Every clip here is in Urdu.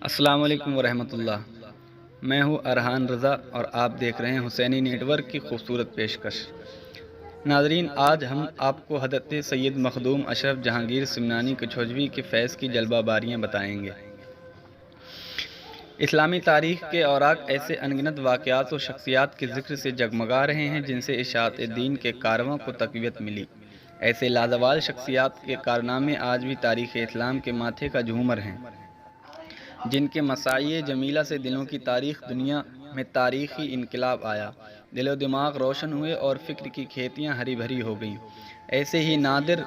السلام علیکم ورحمۃ اللہ۔ میں ہوں ارحان رضا اور آپ دیکھ رہے ہیں حسینی نیٹ ورک کی خوبصورت پیشکش۔ ناظرین، آج ہم آپ کو حضرت سید مخدوم اشرف جہانگیر سمنانی کچھوجوی کے فیض کی جلوہ باریاں بتائیں گے۔ اسلامی تاریخ کے اوراق ایسے انگنت واقعات و شخصیات کے ذکر سے جگمگا رہے ہیں جن سے اشاعت دین کے کارواں کو تقویت ملی۔ ایسے لازوال شخصیات کے کارنامے آج بھی تاریخ اسلام کے ماتھے کا جھومر ہیں، جن کے مساعی جمیلہ سے دلوں کی تاریخ دنیا میں تاریخی انقلاب آیا، دل و دماغ روشن ہوئے اور فکر کی کھیتیاں ہری بھری ہو گئیں۔ ایسے ہی نادر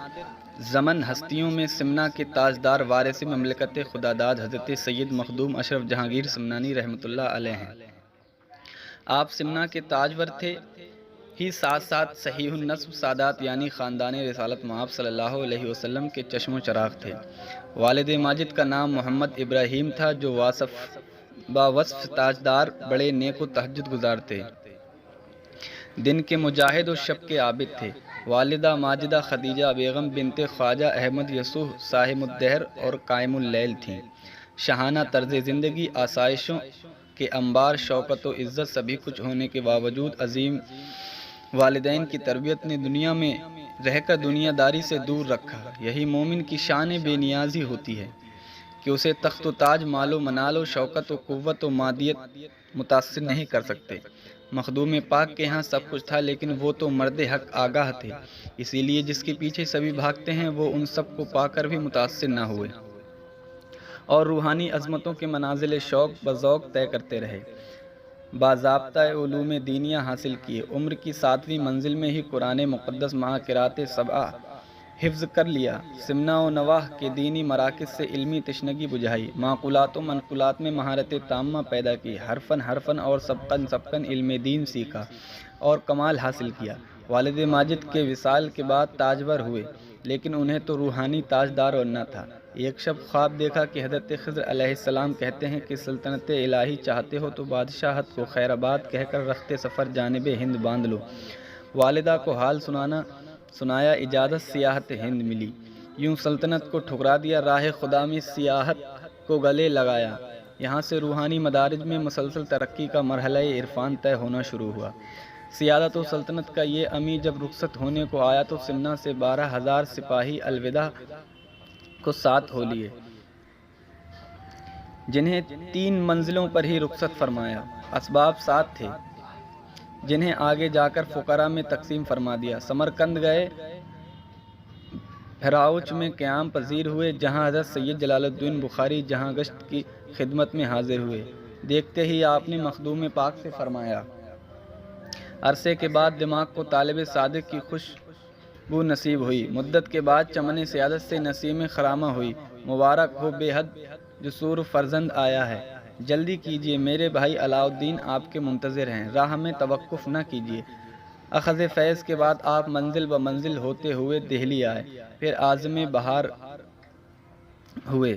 زمن ہستیوں میں سمنا کے تاجدار وارث مملکت خداداد حضرت سید مخدوم اشرف جہانگیر سمنانی رحمۃ اللہ علیہ ہیں۔ آپ سمنا کے تاجور تھے ہی ساتھ ساتھ صحیح النسب سادات یعنی خاندان رسالت مآب صلی اللہ علیہ وسلم کے چشم و چراغ تھے۔ والد ماجد کا نام محمد ابراہیم تھا جو باوصف تاجدار بڑے نیک و تہجد گزار تھے، دن کے مجاہد و شب کے عابد تھے۔ والدہ ماجدہ خدیجہ بیگم بنت خواجہ احمد یسوع صاحب الدہر اور قائم اللیل تھیں۔ شاہانہ طرز زندگی، آسائشوں کے انبار، شوکت و عزت سبھی کچھ ہونے کے باوجود عظیم والدین کی تربیت نے دنیا میں رہ کر دنیا داری سے دور رکھا۔ یہی مومن کی شان بے نیازی ہوتی ہے کہ اسے تخت و تاج، مال و منال و شوکت و قوت و مادیت متاثر نہیں کر سکتے۔ مخدوم پاک کے ہاں سب کچھ تھا، لیکن وہ تو مرد حق آگاہ تھے، اسی لیے جس کے پیچھے سبھی بھاگتے ہیں وہ ان سب کو پا کر بھی متاثر نہ ہوئے اور روحانی عظمتوں کے منازل شوق بذوق طے کرتے رہے۔ باضابطہ علوم دینیہ حاصل کیے، عمر کی 7ویں منزل میں ہی قرآن مقدس مع قراءت سبعہ حفظ کر لیا۔ سمنا و نواح کے دینی مراکز سے علمی تشنگی بجھائی، معقولات و منقولات میں مہارت تامہ پیدا کی، حرفاً اور سبقاً علم دین سیکھا اور کمال حاصل کیا۔ والد ماجد کے وصال کے بعد تاجور ہوئے، لیکن انہیں تو روحانی تاجدار بننا تھا۔ ایک شب خواب دیکھا کہ حضرت خضر علیہ السلام کہتے ہیں کہ سلطنت الہی چاہتے ہو تو بادشاہت کو خیر آباد کہہ کر رخت سفر جانب ہند باندھ لو۔ والدہ کو حال سنایا، اجازت سیاحت ہند ملی۔ یوں سلطنت کو ٹھکرا دیا، راہ خدا میں سیاحت کو گلے لگایا۔ یہاں سے روحانی مدارج میں مسلسل ترقی کا مرحلہ عرفان طے ہونا شروع ہوا۔ سیادت و سلطنت کا یہ امی جب رخصت ہونے کو آیا تو سمنا سے 12,000 سپاہی الوداع کو ساتھ ہو لیے، جنہیں 3 منزلوں پر ہی رخصت فرمایا۔ اسباب 7 تھے جنہیں آگے جا کر فقراء میں تقسیم فرما دیا۔ سمرقند گئے، بھراؤچ میں قیام پذیر ہوئے، جہاں حضرت سید جلال الدین بخاری جہاں گشت کی خدمت میں حاضر ہوئے۔ دیکھتے ہی آپ نے مخدوم پاک سے فرمایا۔ عرصے کے بعد دماغ کو طالب صادق کی خوشبو نصیب ہوئی، مدت کے بعد چمن سیادت سے نسیم خرامہ ہوئی۔ مبارک ہو بے حد جسور فرزند آیا ہے، جلدی کیجیے، میرے بھائی علاء الدین آپ کے منتظر ہیں، راہ میں توقف نہ کیجیے۔ اخذ فیض کے بعد آپ منزل بمنزل ہوتے ہوئے دہلی آئے، پھر عازم بہار ہوئے،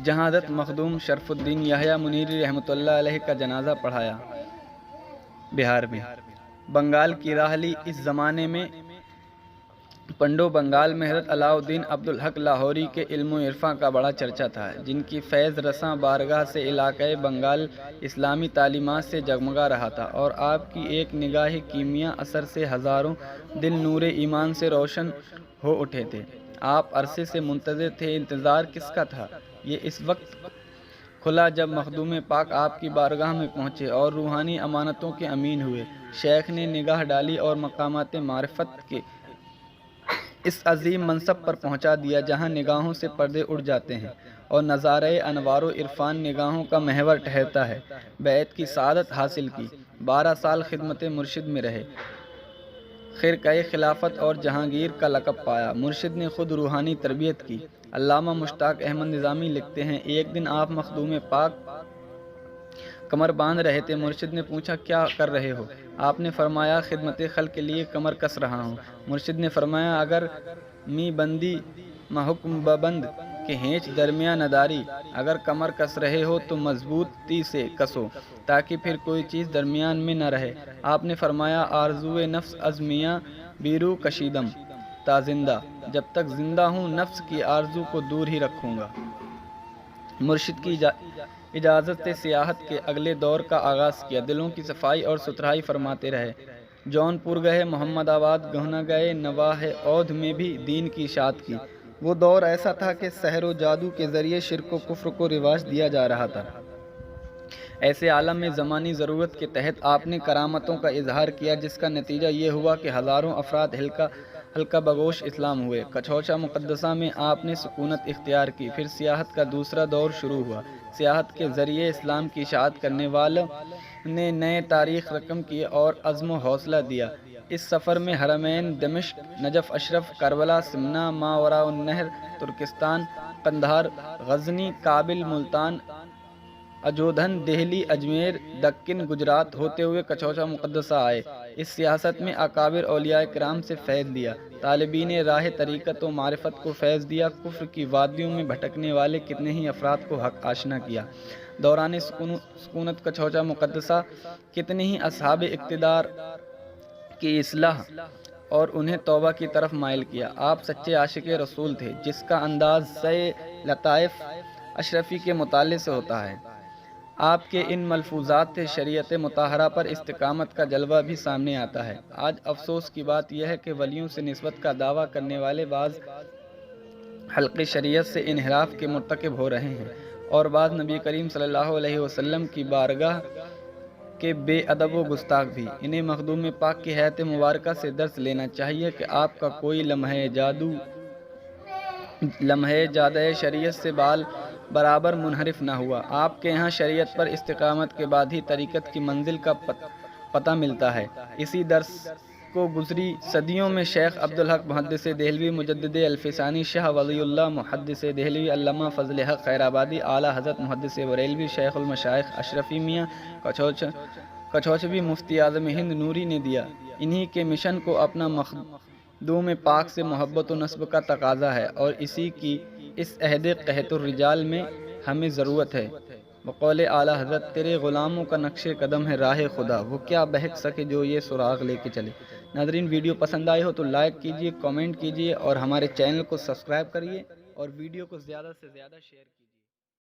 جہاں حضرت مخدوم شرف الدین یحییٰ منیری رحمۃ اللہ علیہ کا جنازہ پڑھایا۔ بہار میں بنگال کی راہ لی۔ اس زمانے میں پنڈو بنگال میں حضرت علاء الدین عبدالحق لاہوری کے علم و عرفاں کا بڑا چرچا تھا، جن کی فیض رساں بارگاہ سے علاقۂ بنگال اسلامی تعلیمات سے جگمگا رہا تھا، اور آپ کی ایک نگاہ کیمیا اثر سے ہزاروں دل نور ایمان سے روشن ہو اٹھے تھے۔ آپ عرصے سے منتظر تھے، انتظار کس کا تھا؟ یہ اس وقت کھلا جب مخدوم پاک آپ کی بارگاہ میں پہنچے اور روحانی امانتوں کے امین ہوئے۔ شیخ نے نگاہ ڈالی اور مقامات معرفت کے اس عظیم منصب پر پہنچا دیا جہاں نگاہوں سے پردے اڑ جاتے ہیں اور نظارۂ انوار و عرفان نگاہوں کا محور ٹھہرتا ہے۔ بیعت کی سعادت حاصل کی، 12 سال خدمت مرشد میں رہے، خرقۂ خلافت اور جہانگیر کا لقب پایا۔ مرشد نے خود روحانی تربیت کی۔ علامہ مشتاق احمد نظامی لکھتے ہیں، ایک دن آپ مخدوم پاک کمر باندھ رہے تھے۔ مرشد نے پوچھا، کیا کر رہے ہو؟ آپ نے فرمایا، خدمت خلق کے لیے کمر کس رہا ہوں۔ مرشد نے فرمایا، اگر می بندی محکم ببند کہ ہینچ درمیاں نداری، اگر کمر کس رہے ہو تو مضبوطی سے کسو تاکہ پھر کوئی چیز درمیان میں نہ رہے۔ آپ نے فرمایا، آرزوئے نفس از میاں بیرو کشیدم تا زندہ، جب تک زندہ ہوں نفس کی آرزو کو دور ہی رکھوں گا۔ مرشد کی اجازت سے سیاحت کے اگلے دور کا آغاز کیا، دلوں کی صفائی اور ستھرائی فرماتے رہے، جون پور گئے، محمد آباد گہنا گئے، نواح اودھ میں بھی دین کی اشاعت کی۔ وہ دور ایسا تھا کہ سحر و جادو کے ذریعے شرک و کفر کو رواج دیا جا رہا تھا۔ ایسے عالم میں زمانی ضرورت کے تحت آپ نے کرامتوں کا اظہار کیا، جس کا نتیجہ یہ ہوا کہ ہزاروں افراد حلقہ بگوش اسلام ہوئے۔ کچھوچا مقدسہ میں آپ نے سکونت اختیار کی۔ پھر سیاحت کا دوسرا دور شروع ہوا۔ سیاحت کے ذریعے اسلام کی اشاعت کرنے والوں نے نئے تاریخ رقم کیے اور عزم و حوصلہ دیا۔ اس سفر میں Haramain, Damascus, Najaf Ashraf, Karbala, Semnan, Mawarannahr, Turkestan, Kandahar, Ghazni, Kabul, Multan, Ajodhan, Delhi, Ajmer, Deccan, Gujarat ہوتے ہوئے کچھوچا مقدسہ آئے۔ اس سیاست میں اکابر اولیاء کرام سے فیض لیا، طالبین راہ طریقت و معرفت کو فیض دیا، کفر کی وادیوں میں بھٹکنے والے کتنے ہی افراد کو حق آشنا کیا۔ دوران سکونت کچھوچا مقدسہ کتنے ہی اصحاب اقتدار کی اصلاح اور انہیں توبہ کی طرف مائل کیا۔ آپ سچے عاشق رسول تھے، جس کا انداز سے لطائف اشرفی کے مطالعے سے ہوتا ہے۔ آپ کے ان ملفوظات سے شریعت مطہرہ پر استقامت کا جلوہ بھی سامنے آتا ہے۔ آج افسوس کی بات یہ ہے کہ ولیوں سے نسبت کا دعویٰ کرنے والے بعض حلقے شریعت سے انحراف کے مرتکب ہو رہے ہیں، اور بعض نبی کریم صلی اللہ علیہ وسلم کی بارگاہ کے بے ادب و گستاخ بھی۔ انہیں مخدوم پاک کی حیات مبارکہ سے درس لینا چاہیے کہ آپ کا کوئی لمحے جادہ شریعت سے بال برابر منحرف نہ ہوا۔ آپ کے یہاں شریعت پر استقامت کے بعد ہی طریقت کی منزل کا پتہ ملتا ہے۔ اسی درس کو گزری صدیوں میں شیخ عبدالحق محدث دہلوی، مجدد الفسانی، شاہ ولی اللہ محدث دہلوی، علامہ فضل حق خیرآبادی، اعلیٰ حضرت محدث بریلوی، شیخ المشائخ اشرفی میاں کچھوچوی، مفتی اعظم ہند نوری نے دیا۔ انہی کے مشن کو اپنا مخدوم پاک سے محبت و نسب کا تقاضا ہے، اور اسی کی اس عہد قحط الرجال میں ہمیں ضرورت ہے۔ بقول اعلیٰ حضرت، تیرے غلاموں کا نقش قدم ہے راہ خدا، وہ کیا بہک سکے جو یہ سراغ لے کے چلے۔ ناظرین، ویڈیو پسند آئی ہو تو لائک کیجئے، کامنٹ کیجئے اور ہمارے چینل کو سبسکرائب کریے اور ویڈیو کو زیادہ سے زیادہ شیئر کیجئے۔